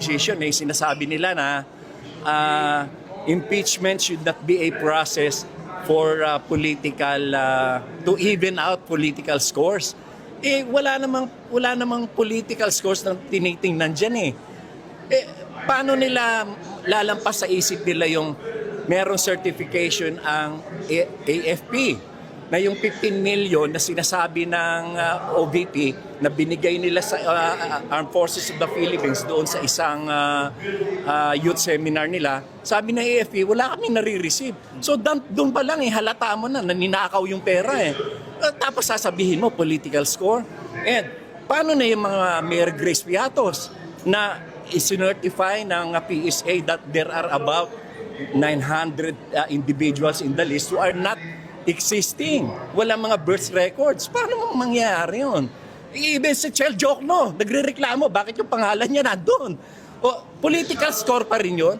opposition, sinasabi nila na impeachment should not be a process for to even out political scores. Wala namang political scores na tinitingnan dyan paano nila lalampas sa isip nila yung merong certification ang AFP na yung 15 million na sinasabi ng OVP na binigay nila sa Armed Forces of the Philippines doon sa isang youth seminar nila, sabi ng AFP, wala kaming nare-receive. So doon pa lang halata mo na ninakaw yung pera Tapos sasabihin mo, political score. And paano na yung mga Mayor Grace Piatos na isinertify ng PSA that there are about 900 individuals in the list who are not existing. Wala mga birth records. Paano mangyayari yun? Even si Chel Jokno, nagre-reklamo, bakit yung pangalan niya nandun? Political score pa rin yun.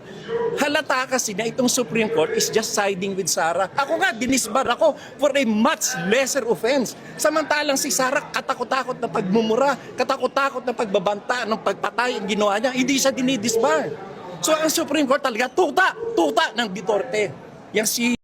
Halata kasi na itong Supreme Court is just siding with Sara. Ako nga, dinisbar ako for a much lesser offense. Samantalang si Sara, katakot-takot na pagmumura, katakot-takot na pagbabanta, ng pagpatay ang ginawa niya, hindi siya dinidisbar. So ang Supreme Court talaga, tuta ng Duterte. Yang si